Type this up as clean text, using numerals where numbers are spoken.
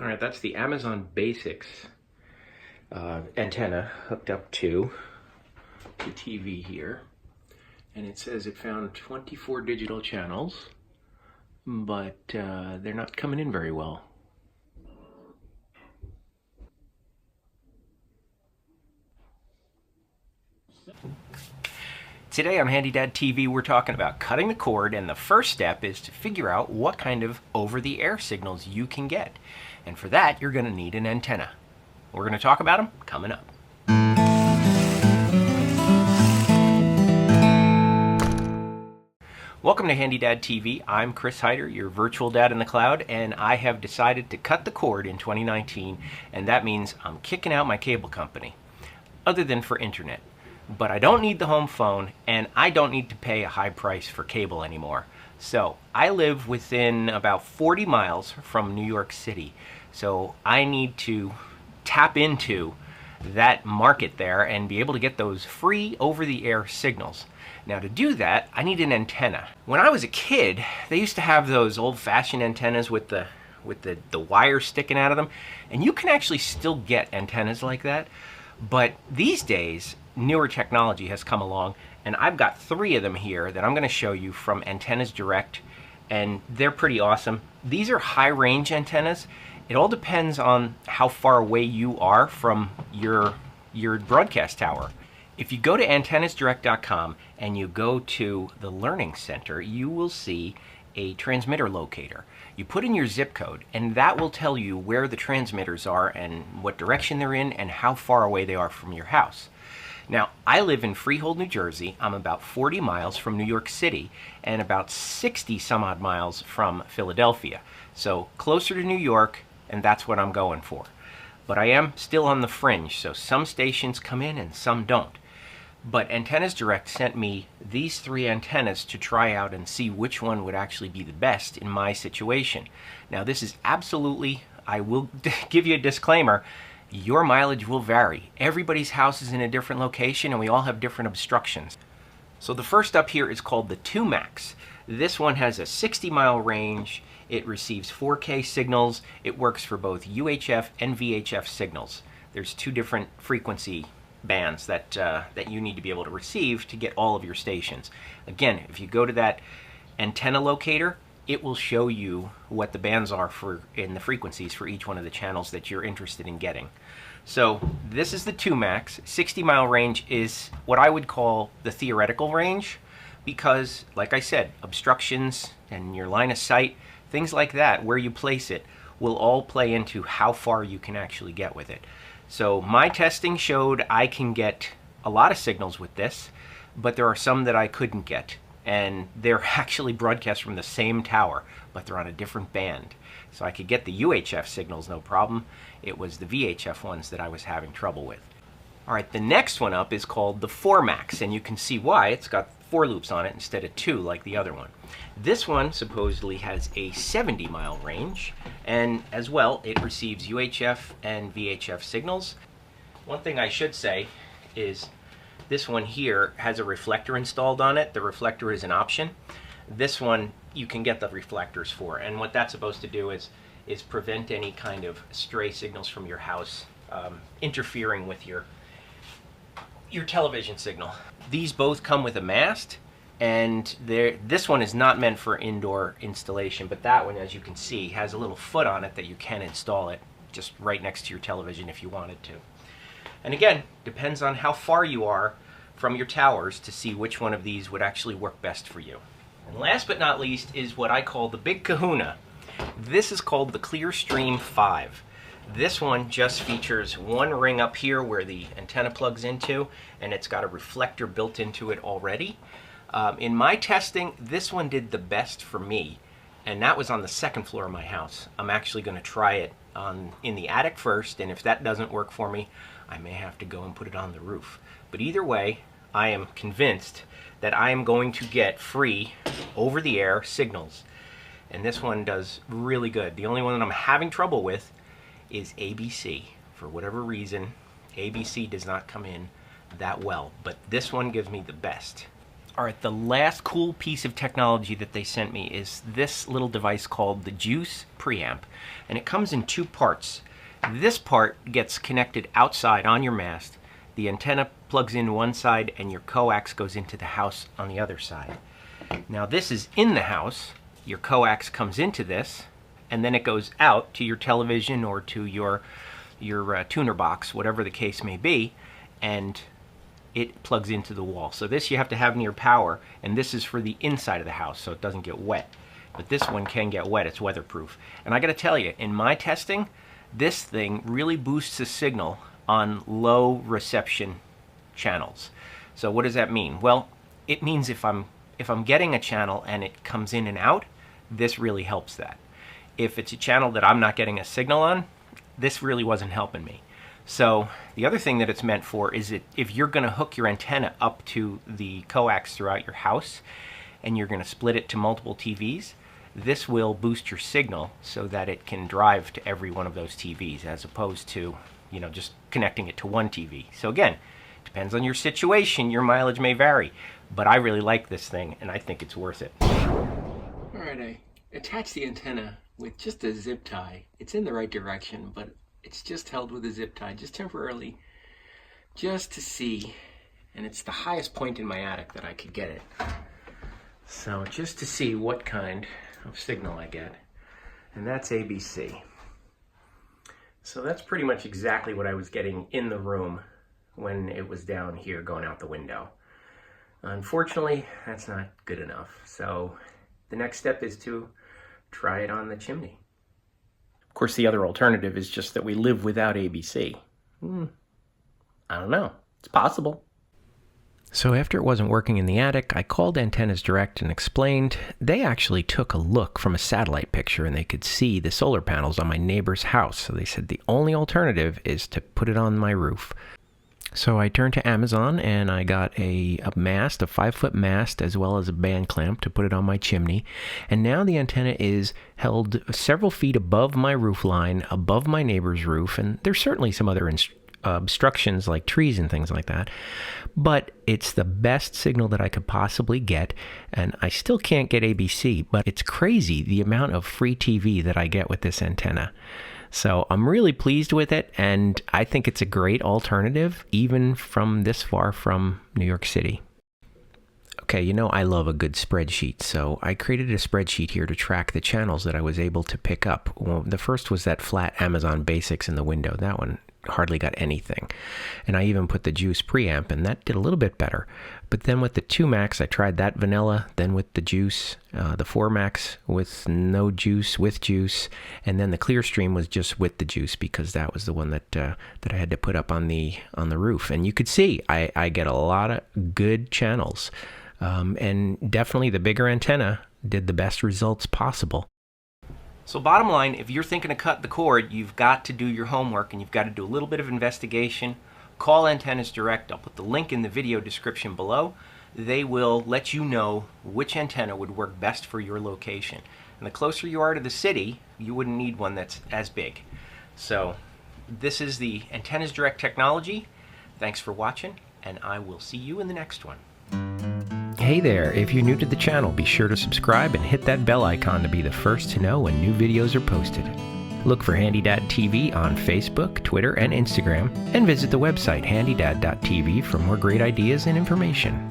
All right, that's the Amazon Basics antenna hooked up to the TV here. And it says it found 24 digital channels, but they're not coming in very well. Today on HandyDadTV, we're talking about cutting the cord, and the first step is to figure out what kind of over-the-air signals you can get. And for that, you're going to need an antenna. We're going to talk about them coming up. Welcome to HandyDadTV. I'm Chris Hyder, your virtual dad in the cloud, and I have decided to cut the cord in 2019, and that means I'm kicking out my cable company, other than for internet. But I don't need the home phone, and I don't need to pay a high price for cable anymore. So I live within about 40 miles from New York City, so I need to tap into that market there and be able to get those free over-the-air signals. Now, to do that, I need an antenna. When I was a kid, they used to have those old-fashioned antennas with the wire sticking out of them, and you can actually still get antennas like that. But these days, newer technology has come along, and I've got 3 of them here that I'm going to show you from Antennas Direct, and they're pretty awesome. These are high-range antennas. It all depends on how far away you are from your broadcast tower. If you go to antennasdirect.com and you go to the Learning Center, you will see a transmitter locator. You put in your zip code, and that will tell you where the transmitters are and what direction they're in and how far away they are from your house. Now, I live in Freehold, New Jersey. I'm about 40 miles from New York City and about 60 some odd miles from Philadelphia. So closer to New York, and that's what I'm going for. But I am still on the fringe, so some stations come in and some don't. But Antennas Direct sent me these 3 antennas to try out and see which one would actually be the best in my situation. Now, this is absolutely, I will give you a disclaimer, your mileage will vary. Everybody's house is in a different location and we all have different obstructions. So the first up here is called the 2Max. This one has a 60-mile range. It receives 4K signals. It works for both UHF and VHF signals. There's 2 different frequency bands that you need to be able to receive to get all of your stations. Again, if you go to that antenna locator, it will show you what the bands are in the frequencies for each one of the channels that you're interested in getting. So this is the 2Max. 60-mile range is what I would call the theoretical range because, like I said, obstructions and your line of sight, things like that, where you place it, will all play into how far you can actually get with it. So my testing showed I can get a lot of signals with this, but there are some that I couldn't get. And they're actually broadcast from the same tower, but they're on a different band. So I could get the UHF signals, no problem. It was the VHF ones that I was having trouble with. All right, the next one up is called the Formax, and you can see why. It's got 4 loops on it instead of 2 like the other one. This one supposedly has a 70-mile range, and as well, it receives UHF and VHF signals. One thing I should say is this one here has a reflector installed on it. The reflector is an option. This one you can get the reflectors for, and what that's supposed to do is prevent any kind of stray signals from your house interfering with your television signal. These both come with a mast, and this one is not meant for indoor installation, but that one, as you can see, has a little foot on it that you can install it just right next to your television if you wanted to. And again, depends on how far you are from your towers to see which one of these would actually work best for you. And last but not least is what I call the big kahuna. This is called the Clearstream 5. This one just features 1 ring up here where the antenna plugs into, and it's got a reflector built into it already. In my testing, this one did the best for me, and that was on the 2nd floor of my house. I'm actually going to try it in the attic first, and if that doesn't work for me, I may have to go and put it on the roof. But either way, I am convinced that I am going to get free over-the-air signals, and this one does really good. The only one that I'm having trouble with is ABC. For whatever reason, ABC does not come in that well, but this one gives me the best. All right, the last cool piece of technology that they sent me is this little device called the Juice Preamp, and it comes in two parts. This part gets connected outside on your mast. The antenna plugs in one side and your coax goes into the house on the other side. Now this is in the house. Your coax comes into this, and then it goes out to your television or to your tuner box, whatever the case may be, and it plugs into the wall. So this you have to have near power, and this is for the inside of the house so it doesn't get wet. But this one can get wet, it's weatherproof. And I gotta tell you, in my testing, this thing really boosts the signal on low reception channels. So what does that mean? Well, it means if I'm getting a channel and it comes in and out, this really helps that. If it's a channel that I'm not getting a signal on, this really wasn't helping me. So the other thing that it's meant for is that if you're going to hook your antenna up to the coax throughout your house and you're going to split it to multiple TVs, this will boost your signal so that it can drive to every one of those TVs, as opposed to, you know, just connecting it to one TV. So again, depends on your situation, your mileage may vary, but I really like this thing and I think it's worth it. All right, I attached the antenna with just a zip tie. It's in the right direction, but it's just held with a zip tie, just temporarily, just to see, and it's the highest point in my attic that I could get it. So just to see what kind of signal I get, and that's ABC. So that's pretty much exactly what I was getting in the room when it was down here going out the window. Unfortunately, that's not good enough. So the next step is to try it on the chimney. Of course, the other alternative is just that we live without ABC. I don't know. It's possible. So after it wasn't working in the attic, I called Antennas Direct and explained they actually took a look from a satellite picture and they could see the solar panels on my neighbor's house. So they said the only alternative is to put it on my roof. So I turned to Amazon and I got a mast, a 5-foot mast, as well as a band clamp to put it on my chimney. And now the antenna is held several feet above my roof line, above my neighbor's roof. And there's certainly some other obstructions like trees and things like that. But it's the best signal that I could possibly get. And I still can't get ABC, but it's crazy the amount of free TV that I get with this antenna. So I'm really pleased with it, and I think it's a great alternative, even from this far from New York City. Okay, you know I love a good spreadsheet, so I created a spreadsheet here to track the channels that I was able to pick up. Well, the first was that flat Amazon Basics in the window. That one hardly got anything. And I even put the Juice Preamp, and that did a little bit better. But then with the 2Max, I tried that vanilla, then with the Juice, the 4Max with no juice, with juice, and then the Clearstream was just with the juice because that was the one that I had to put up on the roof. And you could see I get a lot of good channels. And definitely the bigger antenna did the best results possible. So bottom line, if you're thinking to cut the cord, you've got to do your homework and you've got to do a little bit of investigation. Call Antennas Direct. I'll put the link in the video description below. They will let you know which antenna would work best for your location. And the closer you are to the city, you wouldn't need one that's as big. So this is the Antennas Direct technology. Thanks for watching, and I will see you in the next one. Hey there, if you're new to the channel, be sure to subscribe and hit that bell icon to be the first to know when new videos are posted. Look for HandyDadTV on Facebook, Twitter, and Instagram, and visit the website HandyDad.tv for more great ideas and information.